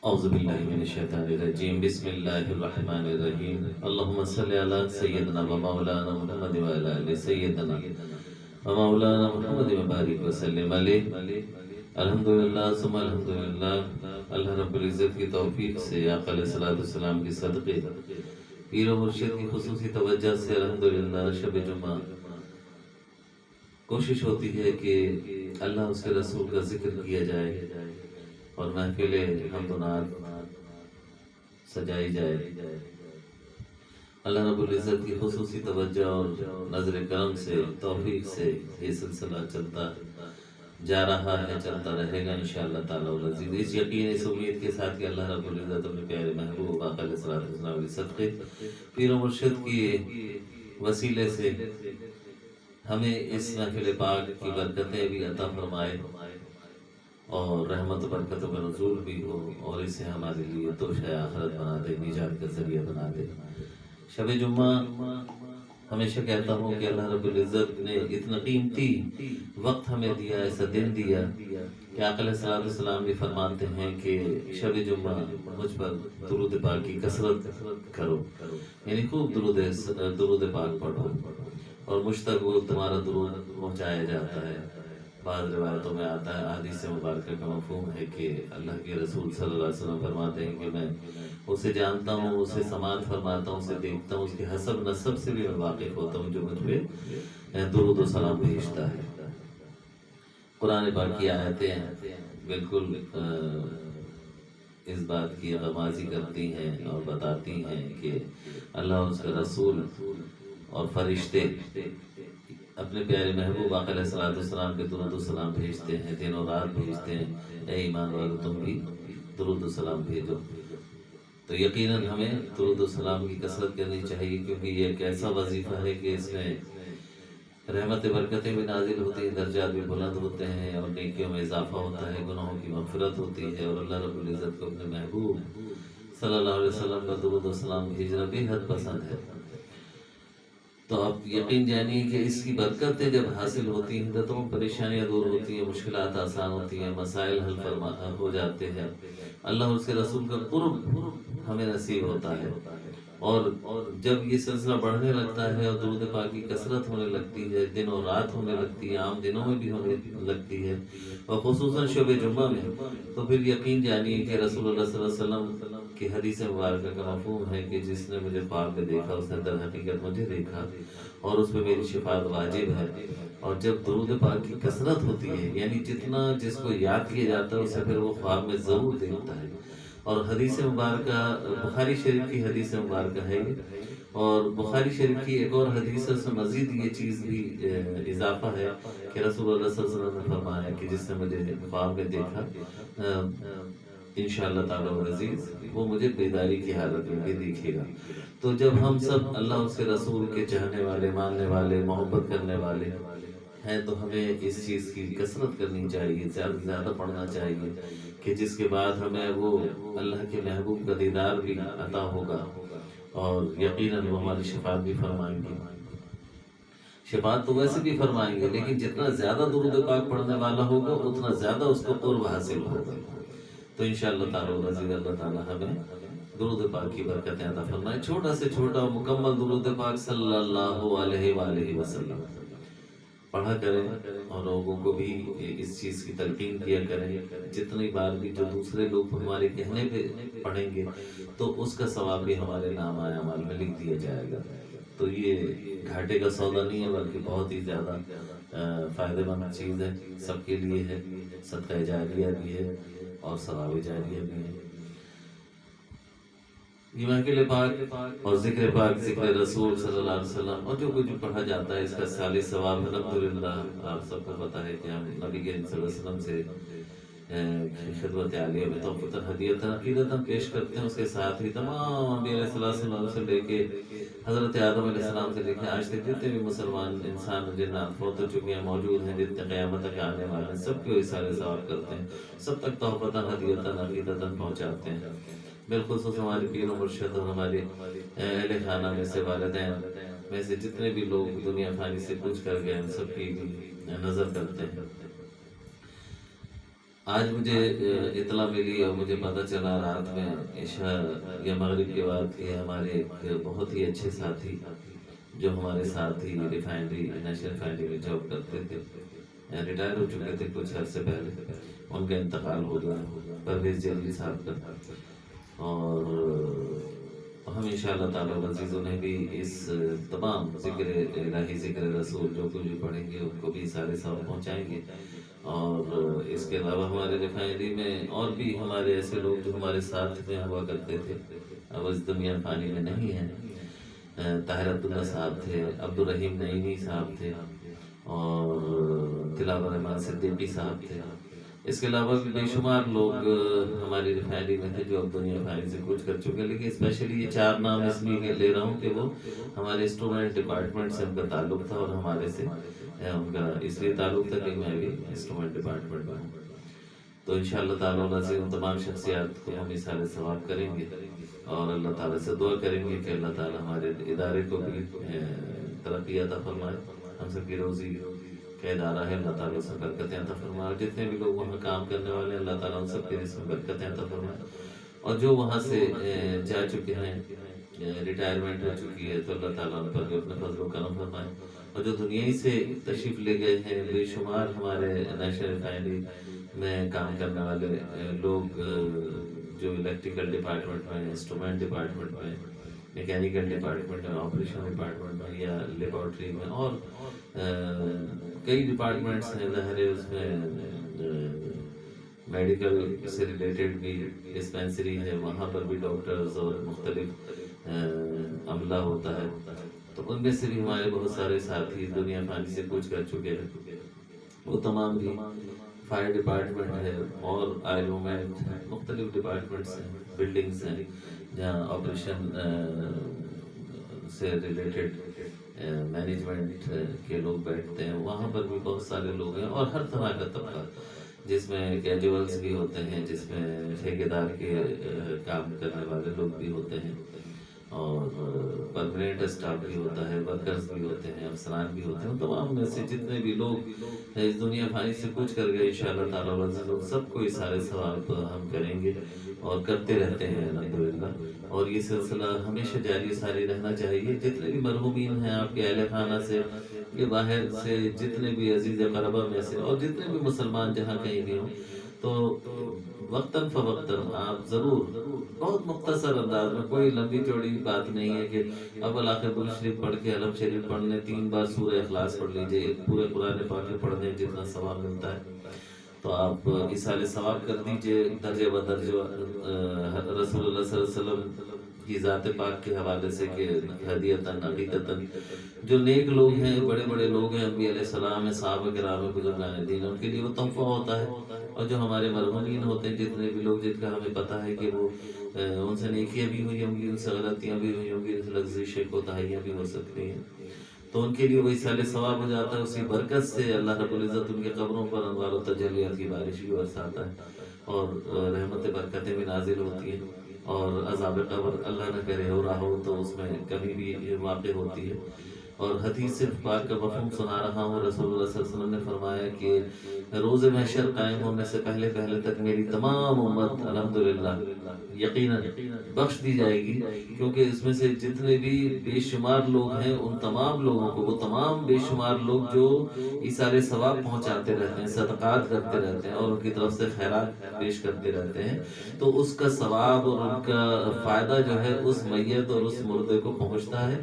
اعوذ باللہ من الشیطان الرجیم بسم اللہ الرحمن الرحیم اللہم صلی علی سیدنا و مولانا محمد و علی آل سیدنا و مولانا محمد و بارک وسلم علیہ۔ الحمدللہ ثم الحمدللہ، اللہ رب العزت کی توفیق سے آقا علیہ الصلوۃ والسلام کے صدقے پیر و مرشد کی خصوصی توجہ سے الحمدللہ شب جمعہ کوشش ہوتی ہے کہ اللہ اس کے رسول کا ذکر کیا جائے اور محفل حمد و نعت سجائی جائے۔ اللہ رب العزت کی خصوصی توجہ اور نظر کرم سے توفیق سے یہ سلسلہ چلتا جا رہا ہے، چلتا رہے گا انشاءاللہ تعالی العزیز۔ اس یقین اس امید کے ساتھ کہ اللہ رب العزت اپنے پیارے محبوب آقا علیہ الصلوۃ والسلام کے صدقے پیر و مرشد کی وسیلے سے ہمیں اس محفل پاک کی برکتیں بھی عطا فرمائے اور رحمت و برکت کا نزول بھی ہو، اور اسے ہمارے لیے توشہ آخرت بنا دے، نجات کا ذریعہ بنا دے۔ شب جمعہ ہمیشہ کہتا ہوں کہ اللہ رب العزت نے اتنا قیمتی وقت ہمیں دیا، ایسا دن دیا کہ آقا علیہ الصلوۃ والسلام بھی فرماتے ہیں کہ شب جمعہ مجھ پر درود پاک کی کثرت کرو، یعنی خوب درود پاک پڑھو، اور مجھ تک وہ تمہارا درود پہنچایا جاتا ہے۔ بعض روایتوں میں آتا ہے، حدیث مبارکہ کا مفہوم ہے کہ اللہ کے رسول صلی اللہ علیہ وسلم فرماتے ہیں کہ میں اسے جانتا ہوں، اسے سماعت فرماتا ہوں، اسے دیکھتا ہوں، اس کے حسب نسب سے بھی میں واقف ہوتا ہوں جو مجھ پہ درود و سلام بھیجتا ہے۔ قرآن پاک کی آیتیں بالکل اس بات کی غمازی کرتی ہیں اور بتاتی ہیں کہ اللہ اور اس کا رسول اور فرشتے اپنے پیارے محبوب آقا علیہ الصلوۃ والسلام کے درود و سلام بھیجتے ہیں، دن و رات بھیجتے ہیں۔ اے ایمان والو تم بھی درود و سلام بھیجو۔ تو یقیناً ہمیں درود و سلام کی کثرت کرنی چاہیے، کیونکہ یہ ایک ایسا وظیفہ ہے کہ اس میں رحمت برکتیں بھی نازل ہوتی ہیں، درجات بھی بلند ہوتے ہیں، اور نیکیوں میں اضافہ ہوتا ہے، گناہوں کی مغفرت ہوتی ہے، اور اللہ رب العزت کو اپنے محبوب صلی اللہ علیہ وسلم کا درود و سلام بھیجنا بے حد پسند ہے۔ تو آپ یقین جانیے کہ اس کی برکتیں جب حاصل ہوتی ہیں تو تمام پریشانیاں دور ہوتی ہیں، مشکلات آسان ہوتی ہیں، مسائل حل ہو جاتے ہیں، اللہ اور اس کے رسول کا قرب ہمیں نصیب ہوتا ہے۔ اور جب یہ سلسلہ بڑھنے لگتا ہے اور درود پاک کی کثرت ہونے لگتی ہے، دن اور رات ہونے لگتی ہے، عام دنوں میں بھی ہونے لگتی ہے، اور خصوصاً شب جمعہ میں، تو پھر یقین جانیے کہ رسول اللہ صلی اللہ علیہ وسلم کی حدیث مبارکہ کا مفہوم ہے کہ جس نے مجھے خواب میں دیکھا اس نے در حقیقت مجھے دیکھا، اور اس پہ میری شفاعت واجب ہے۔ اور جب درود پاک کی کثرت ہوتی ہے، یعنی جتنا جس کو یاد کیا جاتا ہے اسے پھر وہ خواب میں ضرور دیکھتا ہے۔ اور حدیث مبارکہ بخاری شریف کی حدیث مبارکہ ہے یہ، اور بخاری شریف کی ایک اور حدیث ہے، اس میں مزید یہ چیز بھی اضافہ ہے کہ رسول اللہ صلی اللہ علیہ وسلم نے فرمایا کہ جس نے مجھے خواب میں دیکھا انشاءاللہ تعالی العزیز وہ مجھے بیداری کی حالت میں بھی دیکھے گا۔ تو جب ہم سب اللہ اس کے رسول کے چاہنے والے، ماننے والے، محبت کرنے والے ہیں تو ہمیں اس چیز کی کثرت کرنی چاہیے، زیادہ سے زیادہ پڑھنا چاہیے، کہ جس کے بعد ہمیں وہ اللہ کے محبوب کا دیدار بھی عطا ہوگا، اور یقیناً وہ ہماری شفاعت بھی فرمائیں گے۔ شفاعت تو ویسے بھی فرمائیں گے، لیکن جتنا زیادہ درود پاک پڑھنے والا ہوگا اتنا زیادہ اس کو قرب حاصل ہوگا۔ تو انشاءاللہ تعالی العزیز اللہ تعالی ہمیں درود پاک کی برکتیں عطا فرمائے۔ چھوٹا سے چھوٹا مکمل درود پاک صلی اللہ علیہ وآلہ وسلم پڑھا کریں، اور لوگوں کو بھی اس چیز کی تلقین کیا کریں۔ جتنی بار بھی جو دوسرے لوگ ہمارے کہنے پہ پڑھیں گے تو اس کا ثواب بھی ہمارے نام اعمال میں لکھ دیا جائے گا۔ تو یہ گھاٹے کا سودا نہیں ہے، بلکہ بہت ہی زیادہ فائدہ مند چیز ہے، سب کے لیے ہے، صدقہ جاریہ بھی ہے اور ثواب جاریہ بھی ہے۔ یہ محفل پاک اور ذکر پاک، ذکر رسول صلی اللہ علیہ وسلم، اور جو کچھ پڑھا جاتا ہے اس کا ثالث ثواب الحمدللہ۔ آپ سب کو پتہ ہے کہ ہم نبی کریم صلی اللہ علیہ وسلم سے خدمت عالیہ میں توفیق ہدیۃ عقیدتاً پیش کرتے ہیں۔ اس کے ساتھ ہی تمام انبیاء علیہ السلام سے لے کے حضرت آدم علیہ السلام سے لے کے آج تک جتنے بھی مسلمان انسان جنات فوت ہو چکے ہیں، موجود ہیں، جتنے قیامت تک آنے والے ہیں، سب کو اِسارے ثواب کرتے ہیں، سب تک توفیق ہدیۃ عقیدتاً پہنچاتے ہیں۔ بالخصوص ہمارے پیر و مرشد اور ہمارے اہل خانہ میں سے، والدین میں سے جتنے بھی لوگ دنیا فانی سے کچھ کر گئے، ان سب کی بھی نظر کرتے ہیں۔ آج مجھے اطلاع ملی اور مجھے پتہ چلا رات میں عشاء یا مغرب کے بعد کہ ہمارے ایک بہت ہی اچھے ساتھی جو ہمارے ساتھ ہی ریفائنری نیشنل ریفائنری میں جاب کرتے تھے، ریٹائر ہو چکے تھے کچھ عرصے پہلے، ان کا انتقال ہو گیا، پرویز جیلوی صاحب کا. اور ہم انشاءاللہ تعالیٰ العزیز انہیں بھی اس تمام ذکر الہی ذکر رسول جو کچھ بھی پڑھیں گے ان کو بھی سارے ثواب پہنچائیں گے. اور اس کے علاوہ ہمارے ریفائنری میں اور بھی ہمارے ایسے لوگ جو ہمارے ساتھ میں ہوا کرتے تھے، اب اس دنیا فانی میں نہیں ہیں. طاہر عبداللہ صاحب تھے، عبدالرحیم نعیمی صاحب تھے، اور دلاور رحمان صدیقی صاحب تھے. اس کے علاوہ بھی بے شمار لوگ ہماری ریفائنری میں تھے جو اب دنیا فانی سے کوچ کر چکے. لیکن اسپیشلی یہ 4 نام اس لیے لے رہا ہوں کہ وہ ہمارے انسٹرومنٹ ڈپارٹمنٹ سے ان کا تعلق تھا، اور ہمارے سے ان کا اس لیے تعلق تھا کہ میں بھی انسٹرومنٹ ڈپارٹمنٹ میں ہوں. تو انشاءاللہ تعالیٰ سے ان تمام شخصیات کو ہم اِثارِ ثواب کریں گے، اور اللہ تعالیٰ سے دعا کریں گے کہ اللہ تعالیٰ ہمارے ادارے کو بھی ترقی عطا فرمائے. ہم سب کی روزی کا ادارہ ہے، اللہ تعالیٰ سے برکتیں عطا فرمائے. اور جتنے بھی لوگ وہاں کام کرنے والے ہیں اللہ تعالیٰ ان سب کے رزق میں برکتیں عطا فرمائے. اور جو وہاں سے جا چکے ہیں، ریٹائرمنٹ ہو چکی ہے، تو اللہ تعالیٰ ان پر بھی اپنے فضل و کرم فرمائے. اور جو دنیا ہی سے تشریف لے گئے ہیں، بے شمار ہمارے نیشنل ریفائنری میں کام کرنے والے لوگ جو الیکٹریکل ڈپارٹمنٹ میں، انسٹرومنٹ ڈپارٹمنٹ میں، میکینیکل ڈپارٹمنٹ میں، آپریشن ڈپارٹمنٹ میں یا لیبارٹری میں، اور کئی ڈپارٹمنٹس ہیں ظاہر ہے اس میں میڈیکل سے ریلیٹڈ بھی ڈسپینسری ہے، وہاں پر بھی ڈاکٹرز اور مختلف عملہ ہوتا ہے. تو ان میں سے بھی ہمارے بہت سارے ساتھی دنیا فانی سے کوچ کر چکے ہیں. وہ تمام بھی فائر ڈپارٹمنٹ ہے اور آئل مومنٹ، مختلف ڈپارٹمنٹس ہیں، بلڈنگس ہیں جہاں آپریشن سے ریلیٹڈ مینجمنٹ کے لوگ بیٹھتے ہیں، وہاں پر بھی بہت سارے لوگ ہیں. اور ہر طرح کا طبقہ، جس میں کیجولس بھی ہوتے ہیں، جس میں ٹھیکیدار کے کام کرنے والے لوگ بھی ہوتے ہیں، اور پرماننٹ اسٹاف بھی ہوتا ہے، ورکرز بھی ہوتے ہیں، افسران بھی ہوتے ہیں. تمام میں سے جتنے بھی لوگ اس دنیا فانی سے کچھ کر گئے، انشاءاللہ تعالیٰ العزیز سب کو یہ سارے ثواب ہم کریں گے اور کرتے رہتے ہیں الحمدللہ. اور یہ سلسلہ ہمیشہ جاری ساری رہنا چاہیے. جتنے بھی مرحومین ہیں آپ کے اہل خانہ سے، یہ باہر سے جتنے بھی عزیز قربا میں سے، اور جتنے بھی مسلمان جہاں کہیں بھی ہوں، تو وقتاً فوقتاً آپ ضرور بہت مختصر انداز میں، کوئی لمبی چوڑی بات نہیں ہے کہ اول آخر درود شریف پڑھ کے علم شریف پڑھنے، 3 بار سورہ اخلاص پڑھ لیجئے، پورے قرآن پاک کے پڑھنے جتنا ثواب ملتا ہے تو آپ ایصال ثواب کر دیجئے. درجہ بدرجہ رسول اللہ صلی اللہ علیہ وسلم کی ذات پاک کے حوالے سے کہ ہدیتاً عقیدتاً جو نیک لوگ ہیں، بڑے بڑے لوگ ہیں، انبیاء علیہ السلام ہیں، صحابہ کرام ہیں، بزرگان دین، ان کے لیے وہ تحفہ ہوتا ہے. اور جو ہمارے مرحومین ہوتے ہیں، جتنے بھی لوگ جن کا ہمیں پتہ ہے کہ وہ ان سے نیکیاں بھی ہوئی ہوں گی، ان سے غلطیاں بھی ہوئی ہوں گی، ان سے لغزشیں کوتاہیاں بھی ہو سکتی ہیں، تو ان کے لیے وہ ایصال ثواب ہو جاتا ہے. اس کی برکت سے اللہ رب العزت ان کے قبروں پر انوار و تجلیات کی بارش بھی برساتا ہے، اور رحمت برکتیں بھی نازل ہوتی ہیں، اور عذاب قبر اللہ نہ کرے ہو رہا ہو تو اس میں کبھی بھی واقع ہوتی ہے. اور حدیث پاک کا مفہوم سنا رہا ہوں. رسول اللہ صلی اللہ علیہ وسلم نے فرمایا کہ روز محشر قائم ہونے سے پہلے پہلے تک میری تمام امت الحمدللہ یقیناً بخش دی جائے گی، کیونکہ اس میں سے جتنے بھی بے شمار لوگ ہیں ان تمام لوگوں کو، وہ تمام بے شمار لوگ جو ایصال ثواب پہنچاتے رہتے ہیں، صدقات کرتے رہتے ہیں، اور ان کی طرف سے خیرات پیش کرتے رہتے ہیں، تو اس کا ثواب اور ان کا فائدہ جو ہے اس میت اور اس مردے کو پہنچتا ہے،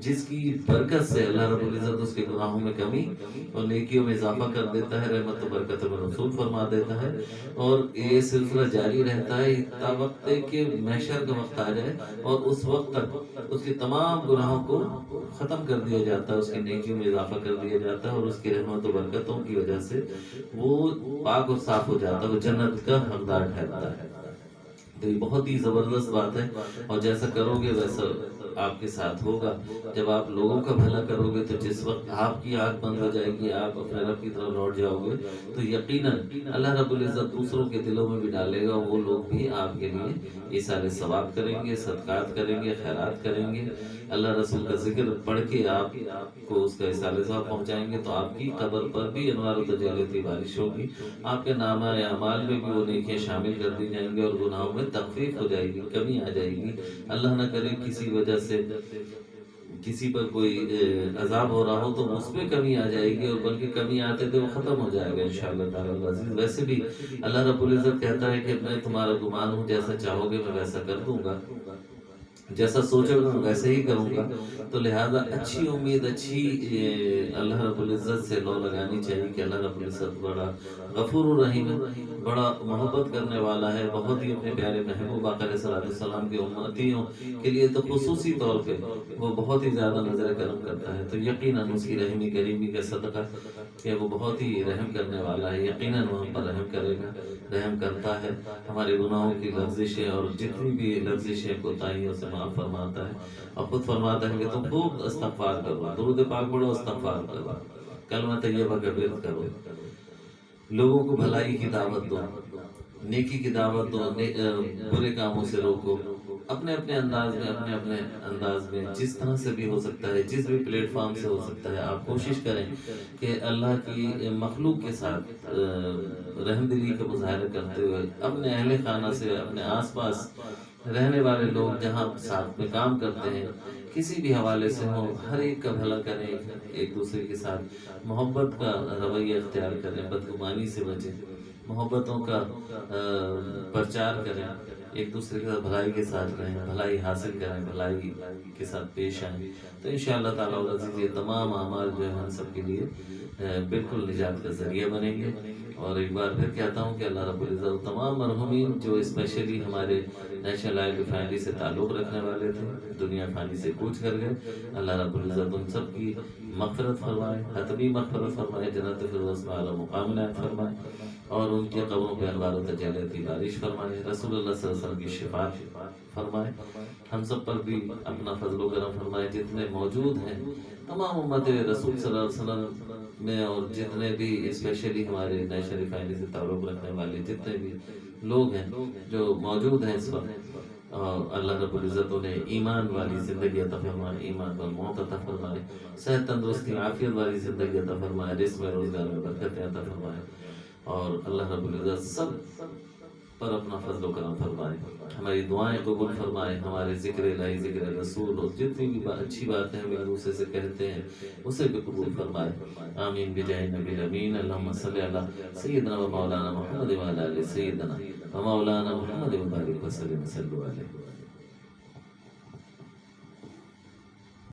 جس کی برکت سے اللہ رب العزت اس کے گناہوں میں کمی اور نیکیوں میں اضافہ کر دیتا ہے، رحمت و برکت میں رسول فرما دیتا ہے. اور یہ سلسلہ جاری رہتا ہے تا وقت کہ محشر کا وقت آ جائے، اور اس وقت تک اس کے تمام گناہوں کو ختم کر دیا جاتا ہے، اس کی نیکیوں میں اضافہ کر دیا جاتا ہے، اور اس کی رحمت و برکتوں کی وجہ سے وہ پاک اور صاف ہو جاتا ہے، وہ جنت کا حقدار ٹھہرتا ہے. تو یہ بہت ہی زبردست بات ہے، اور جیسا کرو گے ویسا آپ کے ساتھ ہوگا. جب آپ لوگوں کا بھلا کرو گے تو جس وقت آپ کی آنکھ بند ہو جائے گی آپ اپنے رب کی طرف لوٹ جاؤ گے تو یقیناً اللہ رب العزت دوسروں کے دلوں میں بھی ڈالے گا. وہ لوگ بھی آپ کے لیے ایثار ثواب کریں گے, صدقات کریں گے, خیرات کریں گے. اللہ رسول کا ذکر پڑھ کے آپ کو اس کا ایثار ثواب پہنچائیں گے تو آپ کی قبر پر بھی انوار و تجلی کی بارش ہوگی. آپ کے نامہ اعمال میں بھی وہ نیکیاں شامل کر دی جائیں گے اور گناہوں میں تخفیف ہو جائے گی, کمی آ جائے گی. اللہ نہ کرے کسی وجہ سے کسی پر کوئی عذاب ہو رہا ہو تو اس میں کمی آ جائے گی, اور بلکہ کمی آتے تھے وہ ختم ہو جائے گا انشاءاللہ تعالی العزیز. ویسے بھی اللہ رب العزت کہتا ہے کہ میں تمہارا گمان ہوں, جیسا چاہو گے میں ویسا کر دوں گا, جیسا سوچو گا ویسے ہی کروں گا. تو لہذا اچھی امید, اچھی اللہ رب العزت سے لو لگانی چاہیے کہ اللہ رب العزت بڑا غفور الرحیم ہے, بڑا محبت کرنے والا ہے, بہت ہی اپنے پیارے محبوب آقا علیہ الصلوۃ والسلام کے امتیوں کے لیے تو خصوصی طور پہ وہ بہت ہی زیادہ نظر کرم کرتا ہے. تو یقیناً اس کی رحمی کریمی کا صدقہ کہ وہ بہت ہی رحم کرنے والا ہے, یقیناً وہ ہم پر رحم کرے گا, رحم کرتا ہے. ہمارے گناہوں کی لغزشیں اور جتنی بھی لغزشیں کوتاہیوں سے معاف فرماتا ہے, اور خود فرماتا ہے کہ تم خوب استغفار کرو, درود پاک پڑھو, استغفار کرو, کلمہ طیبہ کا ورد کرو, لوگوں کو بھلائی کی دعوت دو, نیکی کی دعوت دو, برے کاموں سے روکو, اپنے اپنے انداز میں جس طرح سے بھی ہو سکتا ہے, جس بھی پلیٹ فارم سے ہو سکتا ہے, آپ کوشش کریں کہ اللہ کی مخلوق کے ساتھ رحم دلی کا مظاہرہ کرتے ہوئے اپنے اہل خانہ سے, اپنے آس پاس رہنے والے لوگ جہاں ساتھ میں کام کرتے ہیں کسی بھی حوالے سے ہوں, ہر ایک کا بھلا کریں, ایک دوسرے کے ساتھ محبت کا رویہ اختیار کریں, بدگمانی سے بچیں, محبتوں کا پرچار کریں, ایک دوسرے کے ساتھ بھلائی کے ساتھ رہیں, بھلائی حاصل کریں, بھلائی کے ساتھ پیش آئیں. تو انشاءاللہ تعالیٰ العزیز یہ تمام اعمال جو ہیں ہم سب کے لیے بالکل نجات کا ذریعہ بنیں گے. اور ایک بار پھر کہتا ہوں کہ اللہ رب العزت تمام مرحومین جو اسپیشلی ہمارے نیشنل لائف فیملی سے تعلق رکھنے والے تھے, دنیا فانی سے کوچ کر گئے, اللہ رب العزت ان سب کی مغفرت فرمائے, حتمی مغفرت فرمائے, جنت فردوس میں اعلیٰ مقام عنایت فرمائے, اور ان کے قبروں پہ انوار و تجلیات کی بارش فرمائے, رسول اللہ صلی اللہ علیہ وسلم کی شفاعت فرمائے, ہم سب پر بھی اپنا فضل و کرم فرمائے. جتنے موجود ہیں تمام امت رسول صلی اللہ علیہ وسلم میں, اور جتنے بھی اسپیشلی ہمارے نیشنل فیملی سے تعلق رکھنے والے جتنے بھی لوگ ہیں جو موجود ہیں اس وقت, اور اللہ رب العزت انہیں ایمان والی زندگی عطا فرمائے, ایمان پر موت عطا فرمائے, صحت تندرستی عافیت والی زندگی عطا فرمائے, رزق میں روزگار میں برکت عطا فرمائے, اور اللہ رب العزت سب پر اپنا فضل و کرم فرمائے, ہماری دعائیں قبول فرمائے, ہمارے ذکر الہی, ذکر رسول اور جتنی بھی اچھی باتیں ہم ایک دوسرے سے کہتے ہیں اسے بھی قبول فرمائے. آمین بجاہ نبی الامین. اللہم صلی علی سیدنا و مولانا محمد و علی آل سیدنا و مولانا محمد و بارک وسلم. صلی اللہ علیہ